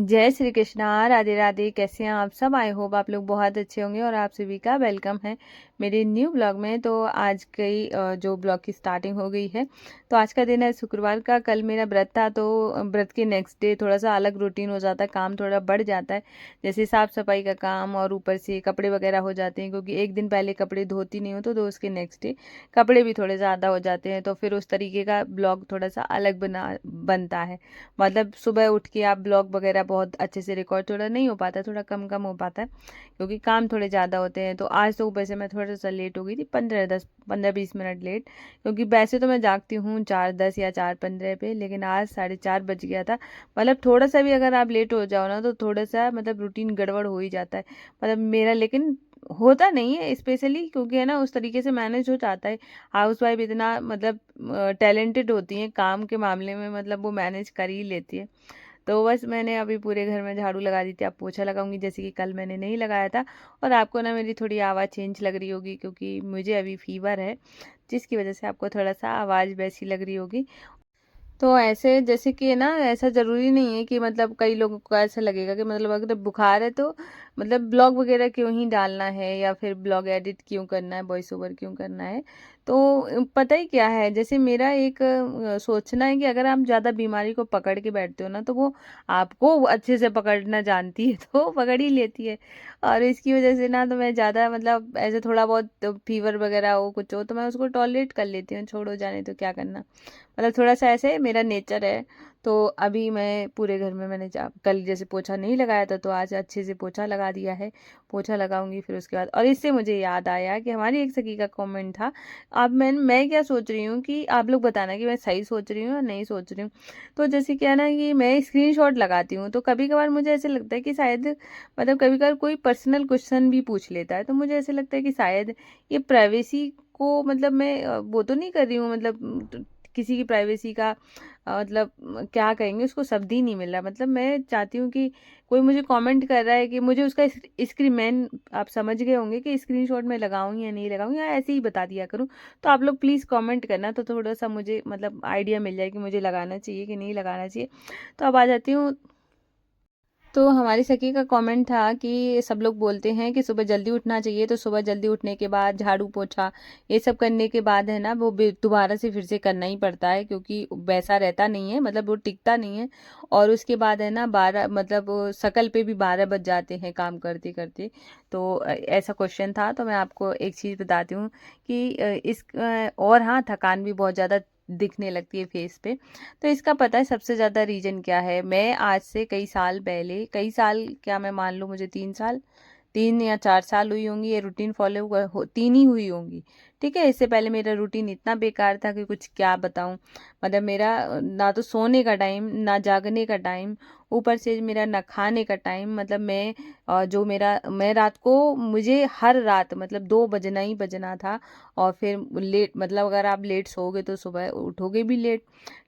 जय श्री कृष्णा, राधे राधे। कैसे हैं आप सब? आई होप आप लोग बहुत अच्छे होंगे और आप सभी का वेलकम है मेरे न्यू ब्लॉग में। तो आज कई जो ब्लॉग की स्टार्टिंग हो गई है। तो आज का दिन है शुक्रवार का। कल मेरा व्रत था, तो व्रत के नेक्स्ट डे थोड़ा सा अलग रूटीन हो जाता है, काम थोड़ा बढ़ जाता है। जैसे साफ़ सफाई का काम और ऊपर से कपड़े वगैरह हो जाते हैं, क्योंकि एक दिन पहले कपड़े धोती नहीं हो तो उसके नेक्स्ट डे कपड़े भी थोड़े ज़्यादा हो जाते हैं। तो फिर उस तरीके का ब्लॉग थोड़ा सा अलग बनता है। मतलब सुबह उठ के आप ब्लॉग वगैरह बहुत अच्छे से रिकॉर्ड थोड़ा नहीं हो पाता, थोड़ा कम कम हो पाता है, क्योंकि काम थोड़े ज़्यादा होते हैं। तो आज तो ऊपर से मैं थोड़ा सा लेट हो गई थी, 15-20 मिनट लेट। क्योंकि वैसे तो मैं जागती हूँ 4:10 या 4:15 पे, लेकिन आज 4:30 बज गया था। मतलब थोड़ा सा भी अगर आप लेट हो जाओ ना, तो थोड़ा सा मतलब रूटीन गड़बड़ हो ही जाता है, मतलब मेरा। लेकिन होता नहीं है स्पेशली, क्योंकि है ना उस तरीके से मैनेज हो जाता है। हाउस वाइफ इतना मतलब टैलेंटेड होती हैं काम के मामले में, मतलब वो मैनेज कर ही लेती है। तो बस मैंने अभी पूरे घर में झाड़ू लगा दी थी, अब पोछा लगाऊंगी, जैसे कि कल मैंने नहीं लगाया था। और आपको ना मेरी थोड़ी आवाज़ चेंज लग रही होगी, क्योंकि मुझे अभी फीवर है, जिसकी वजह से आपको थोड़ा सा आवाज़ वैसी लग रही होगी। तो ऐसे जैसे कि ना, ऐसा ज़रूरी नहीं है कि मतलब कई लोगों को ऐसा लगेगा कि मतलब अगर बुखार है तो मतलब ब्लॉग वगैरह क्यों ही डालना है, या फिर ब्लॉग एडिट क्यों करना है, वॉइस ओवर क्यों करना है। तो पता ही क्या है, जैसे मेरा एक सोचना है कि अगर आप ज़्यादा बीमारी को पकड़ के बैठते हो ना, तो वो आपको अच्छे से पकड़ना जानती है तो पकड़ ही लेती है। और इसकी वजह से ना, तो मैं ज़्यादा मतलब ऐसे थोड़ा बहुत फीवर वगैरह हो, कुछ हो, तो मैं उसको टॉलरेट कर लेती हूँ, छोड़ो जाने तो क्या करना। मतलब थोड़ा सा ऐसे मेरा नेचर है। तो अभी मैं पूरे घर में मैंने कल जैसे पोछा नहीं लगाया था, तो आज अच्छे से पोछा लगा दिया है। पोछा लगाऊंगी फिर उसके बाद। और इससे मुझे याद आया कि हमारी एक सखी का कमेंट था। अब मैं क्या सोच रही हूँ कि आप लोग बताना कि मैं सही सोच रही हूँ या नहीं सोच रही हूँ। तो जैसे क्या ना, कि मैं स्क्रीनशॉट लगाती हूँ, तो कभी कभार मुझे ऐसे लगता है कि शायद मतलब कभी कभार कोई पर्सनल क्वेश्चन भी पूछ लेता है, तो मुझे ऐसे लगता है कि शायद ये प्राइवेसी को मतलब मैं वो तो नहीं कर रही हूँ, मतलब किसी की प्राइवेसी का मतलब क्या कहेंगे उसको, शब्द ही नहीं मिल रहा। मतलब मैं चाहती हूँ कि कोई मुझे कमेंट कर रहा है कि मुझे उसका स्क्रीन मैन, आप समझ गए होंगे कि स्क्रीनशॉट में लगाऊं या नहीं लगाऊं, या ऐसे ही बता दिया करूं। तो आप लोग प्लीज़ कमेंट करना, तो थोड़ा सा मुझे मतलब आइडिया मिल जाए कि मुझे लगाना चाहिए कि नहीं लगाना चाहिए। तो अब आ जाती हूँ। तो हमारी सखी का कमेंट था कि सब लोग बोलते हैं कि सुबह जल्दी उठना चाहिए, तो सुबह जल्दी उठने के बाद झाड़ू पोछा ये सब करने के बाद है ना, वो दोबारा से फिर से करना ही पड़ता है, क्योंकि वैसा रहता नहीं है, मतलब वो टिकता नहीं है। और उसके बाद है ना 12 मतलब शकल पे भी 12 बज जाते हैं काम करते करते। तो ऐसा क्वेश्चन था। तो मैं आपको एक चीज़ बताती हूँ कि और हाँ, थकान भी बहुत ज़्यादा दिखने लगती है फेस पे। तो इसका पता है सबसे ज़्यादा रीज़न क्या है? मैं आज से कई साल पहले, कई साल क्या, मैं मान लूँ मुझे 3 साल, 3 या 4 साल हुई होंगी ये रूटीन फॉलो हुआ हो, 3 ही हुई होंगी। ठीक है, इससे पहले मेरा रूटीन इतना बेकार था कि कुछ क्या बताऊं। मतलब मेरा ना तो सोने का टाइम, ना जागने का टाइम, ऊपर से मेरा ना खाने का टाइम। मतलब मैं जो मेरा, मैं रात को, मुझे हर रात मतलब 2 बजना ही बजना था। और फिर लेट, मतलब अगर आप लेट सोओगे तो सुबह उठोगे भी लेट।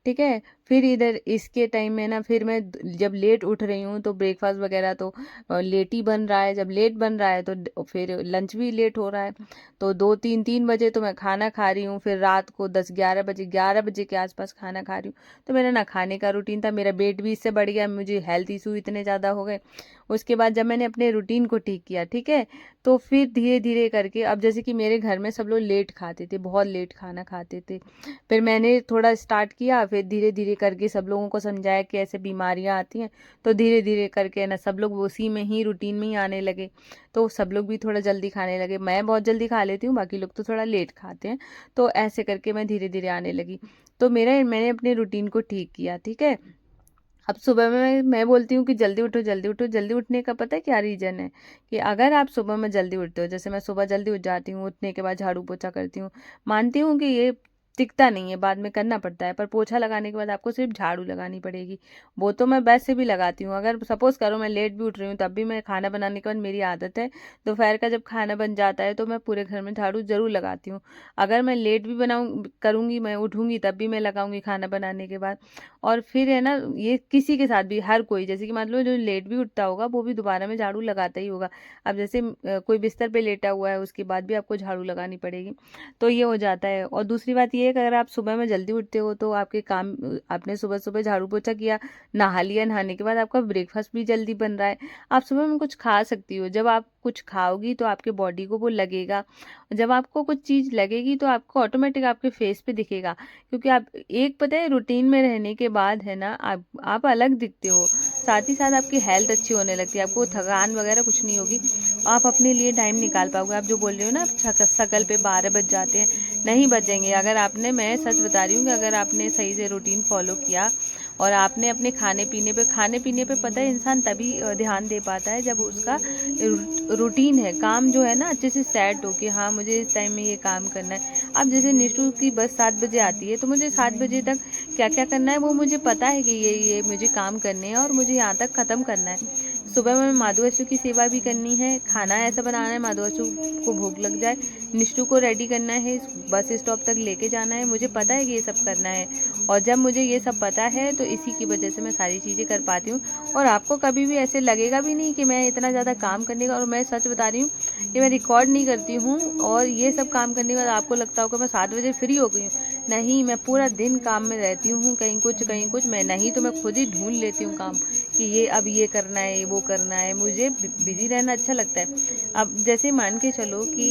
ठीक है। फिर इधर इसके टाइम में ना, फिर मैं जब लेट उठ रही हूँ तो ब्रेकफास्ट वगैरह तो लेट ही बन रहा है। जब लेट बन रहा है तो फिर लंच भी लेट हो रहा है। तो 2-3 बजे तो मैं खाना खा रही हूँ, फिर रात को 10-11 बजे, 11 बजे के आसपास खाना खा रही हूँ। तो मेरा ना खाने का रूटीन था, मेरा वेट भी इससे बढ़ गया, मुझे हेल्थ इशू इतने ज़्यादा हो गए। उसके बाद जब मैंने अपने रूटीन को ठीक किया, ठीक है, तो फिर धीरे धीरे करके, अब जैसे कि मेरे घर में सब लोग लेट खाते थे, बहुत लेट खाना खाते थे। फिर मैंने थोड़ा स्टार्ट किया, फिर धीरे धीरे करके सब लोगों को समझाया कि ऐसे बीमारियां आती हैं। तो धीरे धीरे करके ना सब लोग उसी में ही, रूटीन में ही आने लगे। तो सब लोग भी थोड़ा जल्दी खाने लगे। मैं बहुत जल्दी खा लेती हूँ, बाकी लोग तो थोड़ा लेट खाते हैं। तो ऐसे करके मैं धीरे धीरे आने लगी। तो मैंने अपने रूटीन को ठीक किया। ठीक है। अब सुबह में मैं बोलती हूँ कि जल्दी उठो, जल्दी उठो। जल्दी उठने का पता है क्या रीज़न है? कि अगर आप सुबह में जल्दी उठते हो, जैसे मैं सुबह जल्दी उठ जाती हूँ, उठने के बाद झाड़ू पोछा करती हूँ। मानती हूँ कि ये टिकता नहीं है, बाद में करना पड़ता है, पर पोछा लगाने के बाद आपको सिर्फ झाड़ू लगानी पड़ेगी। वो तो मैं वैसे भी लगाती हूँ। अगर सपोज करो मैं लेट भी उठ रही हूँ, तब भी मैं खाना बनाने के बाद, मेरी आदत है दोपहर का जब खाना बन जाता है तो मैं पूरे घर में झाड़ू जरूर लगाती हूँ। अगर मैं लेट भी बनाऊँ करूँगी, मैं उठूँगी तब भी मैं लगाऊंगी खाना बनाने के बाद। और फिर है ना, ये किसी के साथ भी, हर कोई, जैसे कि मान लो जो लेट भी उठता होगा वो भी दोबारा में झाड़ू लगाता ही होगा। अब जैसे कोई बिस्तर पे लेटा हुआ है, उसके बाद भी आपको झाड़ू लगानी पड़ेगी। तो ये हो जाता है। और दूसरी बात ये ये है कि अगर आप सुबह में जल्दी उठते हो तो आपके काम, आपने सुबह सुबह झाड़ू पोछा किया, नहा लिया, नहाने के बाद आपका ब्रेकफास्ट भी जल्दी बन रहा है, आप सुबह में कुछ खा सकती हो। जब आप कुछ खाओगी तो आपके बॉडी को वो लगेगा, जब आपको कुछ चीज़ लगेगी तो आपको ऑटोमेटिक आपके फेस पे दिखेगा, क्योंकि आप एक पता है रूटीन में रहने के बाद है ना आप अलग दिखते हो, साथ ही साथ आपकी हेल्थ अच्छी होने लगती है, आपको थकान वगैरह कुछ नहीं होगी, आप अपने लिए टाइम निकाल पाओगे। आप जो बोल रहे हो ना आप शकल पे 12 बज जाते हैं, नहीं बजेंगे। अगर आपने, मैं सच बता रही हूँ कि अगर आपने सही से रूटीन फॉलो किया और आपने अपने खाने पीने पे पता है इंसान तभी ध्यान दे पाता है जब उसका रूटीन है, काम जो है ना अच्छे से सेट हो कि हाँ मुझे इस टाइम में ये काम करना है। अब जैसे निशु की बस 7 बजे आती है तो मुझे 7 बजे तक क्या क्या करना है वो मुझे पता है कि ये मुझे काम करने हैं और मुझे यहाँ तक ख़त्म करना है। सुबह में माधुअशु की सेवा भी करनी है, खाना ऐसा बनाना है माधुअशु को भूख लग जाए, निष्ठू को रेडी करना है, बस स्टॉप तक लेके जाना है, मुझे पता है कि ये सब करना है। और जब मुझे ये सब पता है तो इसी की वजह से मैं सारी चीज़ें कर पाती हूँ। और आपको कभी भी ऐसे लगेगा भी नहीं कि मैं इतना ज़्यादा काम करने का, और मैं सच बता रही हूँ कि मैं रिकॉर्ड नहीं करती हूँ और ये सब काम करने के बाद आपको लगता होगा मैं 7 बजे फ्री हो गई हूँ। नहीं, मैं पूरा दिन काम में रहती हूँ, कहीं कुछ, मैं नहीं तो मैं खुद ही ढूंढ लेती हूँ काम कि ये अब ये करना है, वो करना है, मुझे बिजी रहना अच्छा लगता है। अब जैसे मान के चलो कि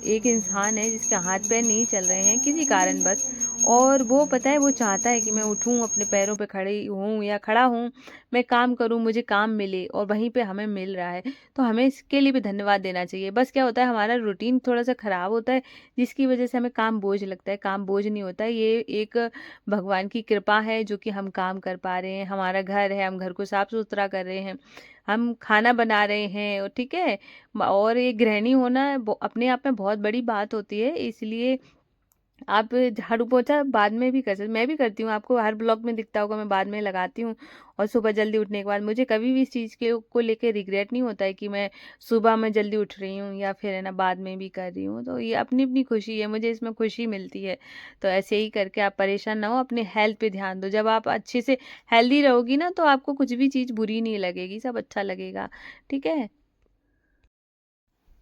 एक इंसान है जिसके हाथ पैर नहीं चल रहे हैं किसी कारणवश, और वो पता है वो चाहता है कि मैं उठूं, अपने पैरों पे खड़ी हूँ या खड़ा हूँ, मैं काम करूँ, मुझे काम मिले, और वहीं पे हमें मिल रहा है, तो हमें इसके लिए भी धन्यवाद देना चाहिए। बस क्या होता है हमारा रूटीन थोड़ा सा खराब होता है जिसकी वजह से हमें काम बोझ लगता है, काम बोझ नहीं होता है, ये एक भगवान की कृपा है जो कि हम काम कर पा रहे हैं। हमारा घर है, हम घर को साफ सुथरा कर रहे हैं, हम खाना बना रहे हैं, और ठीक है। और ये गृहिणी होना अपने आप में बहुत बड़ी बात होती है, इसलिए आप झाड़ू पोछा बाद में भी कर सकते, मैं भी करती हूँ, आपको हर ब्लॉग में दिखता होगा मैं बाद में लगाती हूँ। और सुबह जल्दी उठने के बाद मुझे कभी भी इस चीज़ के को लेके रिग्रेट नहीं होता है कि मैं सुबह में जल्दी उठ रही हूँ या फिर है ना बाद में भी कर रही हूँ, तो ये अपनी अपनी खुशी है, मुझे इसमें खुशी मिलती है। तो ऐसे ही करके आप परेशान ना हो, अपने हेल्थ पे ध्यान दो। जब आप अच्छे से हेल्दी रहोगी ना तो आपको कुछ भी चीज़ बुरी नहीं लगेगी, सब अच्छा लगेगा, ठीक है।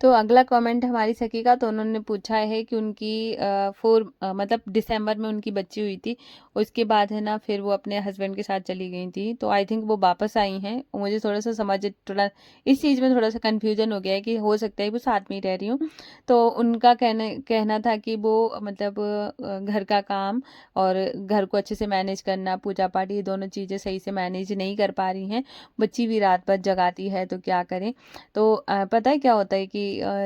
तो अगला कमेंट हमारी सखी का, तो उन्होंने पूछा है कि उनकी मतलब दिसंबर में उनकी बच्ची हुई थी, उसके बाद है ना फिर वो अपने हस्बैंड के साथ चली गई थी, तो आई थिंक वो वापस आई हैं। मुझे थोड़ा सा थोड़ा इस चीज़ में थोड़ा सा कन्फ्यूजन हो गया है कि हो सकता है वो साथ में ही रह रही हूँ। तो उनका कहना था कि वो मतलब घर का काम और घर को अच्छे से मैनेज करना, पूजा पाठ, ये दोनों चीज़ें सही से मैनेज नहीं कर पा रही हैं, बच्ची भी रात भर जगाती है तो क्या करें। तो पता है क्या होता है कि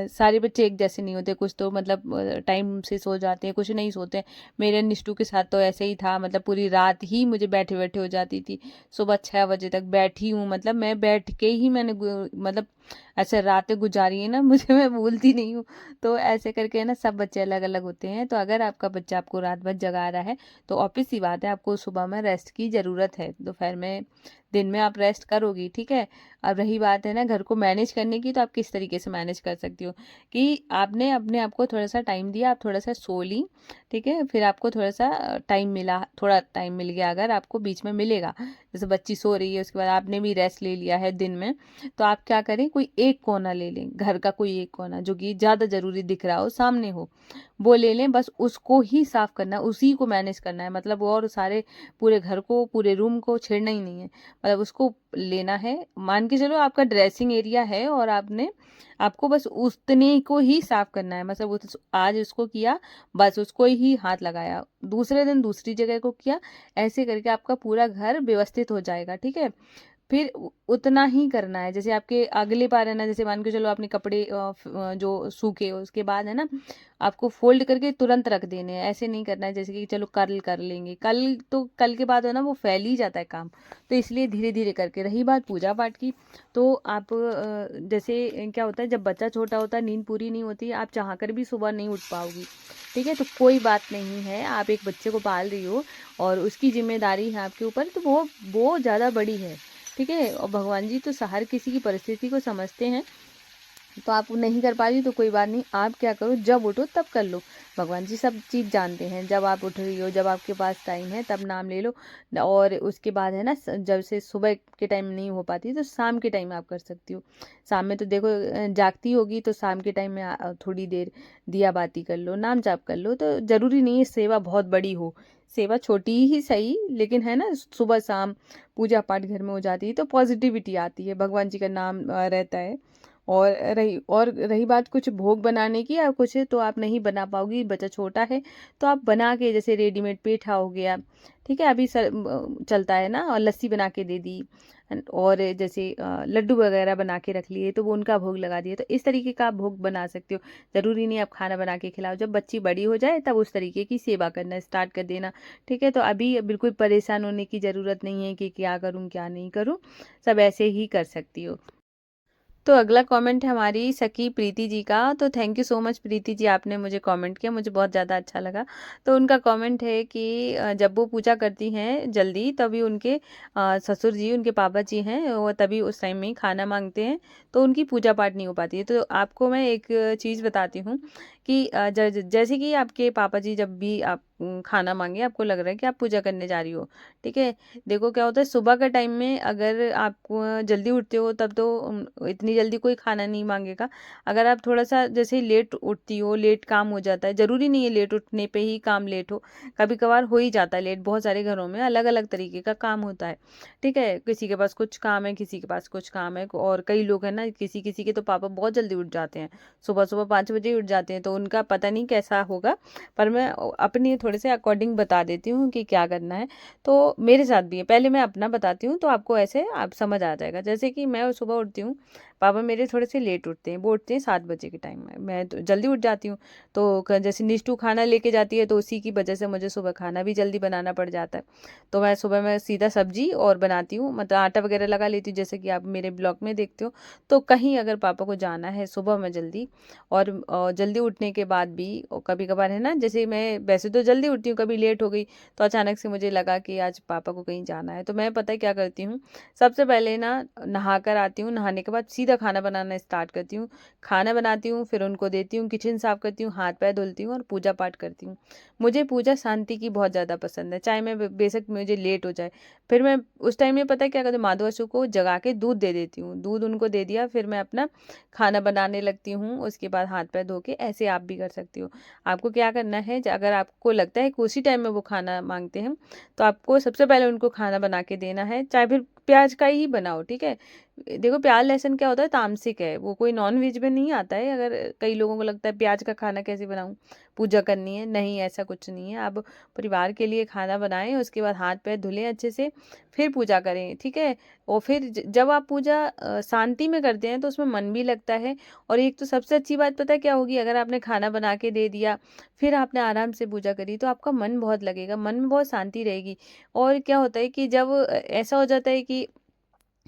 सारे बच्चे एक जैसे नहीं होते, कुछ तो मतलब टाइम से सो जाते हैं, कुछ नहीं सोते। मेरे निष्ठू के साथ तो ऐसे ही था, मतलब पूरी रात ही मुझे बैठे बैठे हो जाती थी, सुबह 6 बजे तक बैठी हूँ, मतलब मैं बैठ के ही मैंने मतलब ऐसे रातें गुजारी है ना मुझे, मैं भूलती नहीं हूँ। तो ऐसे करके ना सब बच्चे अलग अलग होते हैं, तो अगर आपका बच्चा आपको रात भर जगा रहा है तो ऑब्वियस सी बात है आपको सुबह में रेस्ट की ज़रूरत है, दोपहर में, दिन में आप रेस्ट करोगी, ठीक है। अब रही बात है ना घर को मैनेज करने की, तो आप किस तरीके से मैनेज कर सकती हो कि आपने अपने आप को थोड़ा सा टाइम दिया, आप थोड़ा सा सो ली, ठीक है, फिर आपको थोड़ा सा टाइम मिला, थोड़ा टाइम मिल गया, अगर आपको बीच में मिलेगा, जैसे बच्ची सो रही है उसके बाद आपने भी रेस्ट ले लिया है दिन में, तो आप क्या करें, कोई एक कोना ले लें, घर का कोई एक कोना जो कि ज़्यादा ज़रूरी दिख रहा हो, सामने हो, वो ले लें, बस उसको ही साफ करना, उसी को मैनेज करना है, मतलब और सारे पूरे घर को, पूरे रूम को छेड़ना ही नहीं है, मतलब उसको लेना है। मान के चलो आपका ड्रेसिंग एरिया है और आपको बस उतने को ही साफ करना है, मतलब आज उसको किया, बस उसको ही हाथ लगाया, दूसरे दिन दूसरी जगह को किया, ऐसे करके आपका पूरा घर व्यवस्थित हो जाएगा, ठीक है। फिर उतना ही करना है, जैसे आपके अगले बार है ना, जैसे मान के चलो आपने कपड़े जो सूखे उसके बाद है ना आपको फोल्ड करके तुरंत रख देने हैं, ऐसे नहीं करना है जैसे कि चलो कल कर लेंगे, कल तो कल के बाद है ना वो फैल ही जाता है काम, तो इसलिए धीरे धीरे करके। रही बात पूजा पाठ की, तो आप जैसे क्या होता है जब बच्चा छोटा होता है, नींद पूरी नहीं होती, आप चाह कर भी सुबह नहीं उठ पाओगी, ठीक है, तो कोई बात नहीं है, आप एक बच्चे को पाल रही हो और उसकी जिम्मेदारी है आपके ऊपर, तो वो ज़्यादा बड़ी है, ठीक है। और भगवान जी तो हर किसी की परिस्थिति को समझते हैं, तो आप नहीं कर पा रही तो कोई बात नहीं, आप क्या करो, जब उठो तब कर लो। भगवान जी सब चीज़ जानते हैं, जब आप उठ रही हो, जब आपके पास टाइम है तब नाम ले लो। और उसके बाद है ना, जब से सुबह के टाइम नहीं हो पाती तो शाम के टाइम आप कर सकती हो। शाम में तो देखो जागती होगी, तो शाम के टाइम में थोड़ी देर दिया बाती कर लो, नाम जाप कर लो। तो ज़रूरी नहीं है सेवा बहुत बड़ी हो, सेवा छोटी ही सही, लेकिन है ना सुबह शाम पूजा पाठ घर में हो जाती है तो पॉजिटिविटी आती है, भगवान जी का नाम रहता है। और रही बात कुछ भोग बनाने की या कुछ, तो आप नहीं बना पाओगी, बच्चा छोटा है। तो आप बना के, जैसे रेडीमेड पेठा हो गया, ठीक है, अभी चलता है ना, और लस्सी बना के दे दी, और जैसे लड्डू वगैरह बना के रख लिए तो वो उनका भोग लगा दिए। तो इस तरीके का आप भोग बना सकते हो। ज़रूरी नहीं आप खाना बना के खिलाओ, जब बच्ची बड़ी हो जाए तब उस तरीके की सेवा करना स्टार्ट कर देना। ठीक है, तो अभी बिल्कुल परेशान होने की ज़रूरत नहीं है कि क्या करूँ क्या नहीं करूँ, सब ऐसे ही कर सकती हो। तो अगला कमेंट है हमारी सखी प्रीति जी का। तो thank you so much Preeti ji, आपने मुझे कमेंट किया, मुझे बहुत ज़्यादा अच्छा लगा। तो उनका कमेंट है कि जब वो पूजा करती हैं जल्दी, तभी उनके ससुर जी, उनके पापा जी हैं, वो तभी उस टाइम में ही खाना मांगते हैं, तो उनकी पूजा पाठ नहीं हो पाती है। तो आपको मैं एक चीज़ बताती हूँ कि जैसे कि आपके पापा जी जब भी आप खाना मांगे, आपको लग रहा है कि आप पूजा करने जा रही हो, ठीक है, देखो क्या होता है, सुबह का टाइम में अगर आप जल्दी उठते हो तब तो इतनी जल्दी कोई खाना नहीं मांगेगा। अगर आप थोड़ा सा जैसे लेट उठती हो, लेट काम हो जाता है, ज़रूरी नहीं है लेट उठने पे ही काम लेट हो, कभी कभार हो ही जाता है लेट, बहुत सारे घरों में अलग अलग तरीके का काम होता है। ठीक है, किसी के पास कुछ काम है, किसी के पास कुछ काम है, और कई लोग हैं ना, किसी किसी के तो पापा बहुत जल्दी उठ जाते हैं, सुबह सुबह 5 बजे उठ जाते हैं, तो उनका पता नहीं कैसा होगा, पर मैं अपनी थोड़े से अकॉर्डिंग बता देती हूँ कि क्या करना है। तो मेरे साथ भी है, पहले मैं अपना बताती हूँ तो आपको ऐसे आप समझ आ जाएगा। जैसे कि मैं सुबह उठती हूँ, पापा मेरे थोड़े से लेट उठते हैं, वो उठते हैं 7 बजे के टाइम में, मैं तो जल्दी उठ जाती हूँ। तो जैसे निष्ठू खाना लेके जाती है, तो उसी की वजह से मुझे सुबह खाना भी जल्दी बनाना पड़ जाता है। तो मैं सुबह में सीधा सब्जी और बनाती हूँ, मतलब आटा वगैरह लगा लेती हूँ, जैसे कि आप मेरे ब्लॉग में देखते हो। तो कहीं अगर पापा को जाना है सुबह में जल्दी, और जल्दी उठने के बाद भी, और कभी कभार है ना, जैसे मैं वैसे तो जल्दी उठती हूँ, कभी लेट हो गई तो अचानक से मुझे लगा कि आज पापा को कहीं जाना है, तो मैं पता है क्या करती हूँ, सबसे पहले ना नहा कर आती हूँ, नहाने के बाद सीधा खाना बनाना स्टार्ट करती हूँ। खाना बनाती हूँ, फिर उनको देती हूँ, किचन साफ करती हूँ, हाथ पैर धुलती हूँ और पूजा पाठ करती हूँ। मुझे पूजा शांति की बहुत ज़्यादा पसंद है, चाहे मैं बेशक मुझे लेट हो जाए। फिर मैं उस टाइम में पता है क्या करती हूँ, माधवासु को जगा के दूध दे देती हूँ, दूध उनको दे दिया, फिर मैं अपना खाना बनाने लगती हूँ। उसके बाद हाथ पैर धो के, ऐसे आप भी कर सकती हो। आपको क्या करना है, अगर आपको लगता है कि उसी टाइम में वो खाना मांगते हैं, तो आपको सबसे पहले उनको खाना बना के देना है, चाहे फिर प्याज का ही बनाओ। ठीक है, देखो प्याज लहसुन क्या होता है, तामसिक है, वो कोई नॉन वेज में नहीं आता है। अगर कई लोगों को लगता है प्याज का खाना कैसे बनाऊं, पूजा करनी है, नहीं ऐसा कुछ नहीं है। आप परिवार के लिए खाना बनाएं, उसके बाद हाथ पैर धुलें अच्छे से, फिर पूजा करें। ठीक है, और फिर जब आप पूजा शांति में करते हैं तो उसमें मन भी लगता है। और एक तो सबसे अच्छी बात पता है क्या होगी, अगर आपने खाना बना के दे दिया, फिर आपने आराम से पूजा करी, तो आपका मन बहुत लगेगा, मन में बहुत शांति रहेगी। और क्या होता है कि जब ऐसा हो जाता है कि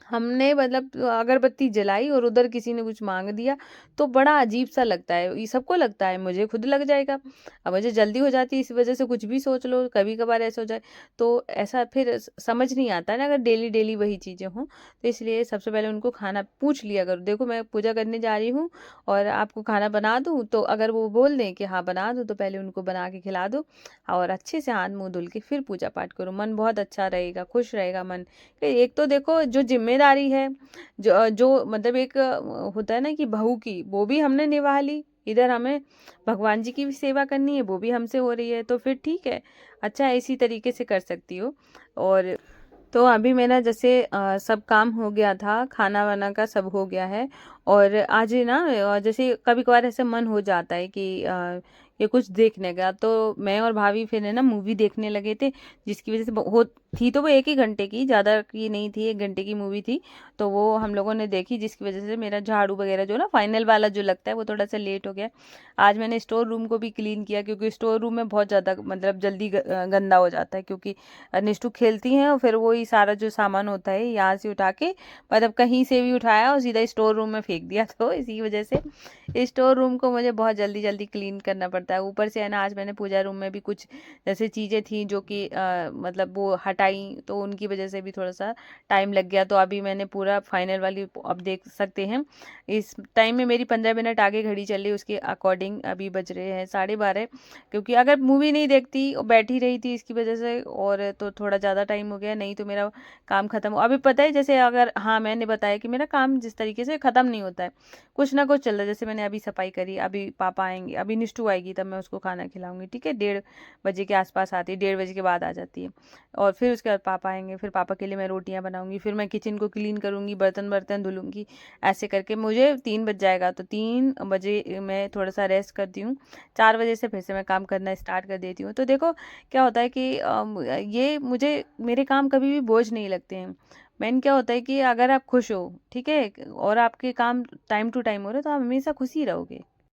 हमने मतलब अगरबत्ती जलाई और उधर किसी ने कुछ मांग दिया, तो बड़ा अजीब सा लगता है, ये सबको लगता है, मुझे खुद लग जाएगा। अब मुझे जल्दी हो जाती है, इस वजह से कुछ भी सोच लो, कभी कभार ऐसा हो जाए, तो ऐसा फिर समझ नहीं आता है ना, अगर डेली डेली वही चीज़ें हों। तो इसलिए सबसे पहले उनको खाना पूछ लिया करो, देखो मैं पूजा करने जा रही हूँ और आपको खाना बना दूँ, तो अगर वो बोल दें कि हाँ बना दो, तो पहले उनको बना के खिला दो, और अच्छे से हाथ मुँह धुल के फिर पूजा पाठ करो, मन बहुत अच्छा रहेगा, खुश रहेगा मन। एक तो देखो जो जिम्मेदारी है, जो जो मतलब एक होता है ना कि बहू की, वो भी हमने निभा ली, इधर हमें भगवान जी की भी सेवा करनी है, वो भी हमसे हो रही है, तो फिर ठीक है, अच्छा इसी तरीके से कर सकती हो। और तो अभी मेरा जैसे सब काम हो गया था, खाना वाना का सब हो गया है। और आज ना जैसे कभी कभार ऐसा मन हो जाता है कि ये कुछ देखने का, तो मैं और भाभी फिर है ना मूवी देखने लगे थे, जिसकी वजह से हो थी तो वो 1 ही घंटे की, ज़्यादा की नहीं थी, 1 घंटे की मूवी थी। तो वो हम लोगों ने देखी, जिसकी वजह से मेरा झाड़ू वगैरह जो ना फाइनल वाला जो लगता है, वो थोड़ा सा लेट हो गया। आज मैंने स्टोर रूम को भी क्लीन किया, क्योंकि स्टोर रूम में बहुत ज़्यादा मतलब जल्दी गंदा हो जाता है, क्योंकि निष्ठू खेलती हैं और फिर वही सारा जो सामान होता है यहाँ से उठा के, मतलब कहीं से भी उठाया और सीधा स्टोर रूम में फेंक दिया, तो इसी वजह से स्टोर रूम को मुझे बहुत जल्दी जल्दी क्लीन करना पड़ता है। ऊपर से है ना, आज मैंने पूजा रूम में भी कुछ जैसे चीज़ें थी जो कि मतलब वो हटाई, तो उनकी वजह से भी थोड़ा सा टाइम लग गया। तो अभी मैंने पूरा फाइनल वाली, अब देख सकते हैं इस टाइम में मेरी 15 मिनट आगे घड़ी चल रही, उसके अकॉर्डिंग अभी बज रहे हैं 12:30, क्योंकि अगर मूवी नहीं देखती और बैठी रही थी इसकी वजह से, और तो थोड़ा ज़्यादा टाइम हो गया, नहीं तो मेरा काम खत्म हो। अभी पता है, जैसे अगर, हाँ मैंने बताया कि मेरा काम जिस तरीके से खत्म नहीं होता है, कुछ ना कुछ चल रहा है। जैसे मैंने अभी सफाई करी, अभी पापा आएंगे, अभी निष्ठू आएगी तब मैं उसको खाना खिलाऊंगी, ठीक है, 1:30 बजे के आसपास आती है, 1:30 बजे के बाद आ जाती है। और फिर उसके बाद पापा आएंगे, फिर पापा के लिए मैं रोटियां बनाऊंगी, फिर मैं किचन को क्लीन करूंगी, बर्तन बर्तन धुलूंगी, ऐसे करके मुझे 3 बज जाएगा। तो 3 बजे मैं थोड़ा सा रेस्ट करती हूँ, 4 बजे से फिर से मैं काम करना स्टार्ट कर देती हूँ। तो देखो क्या होता है कि ये मुझे, मेरे काम कभी भी बोझ नहीं लगते हैं। मेन क्या होता है कि अगर आप खुश हो, ठीक है, और आपके काम टाइम टू टाइम हो रहे, तो आप हमेशा खुश ही रहोगे।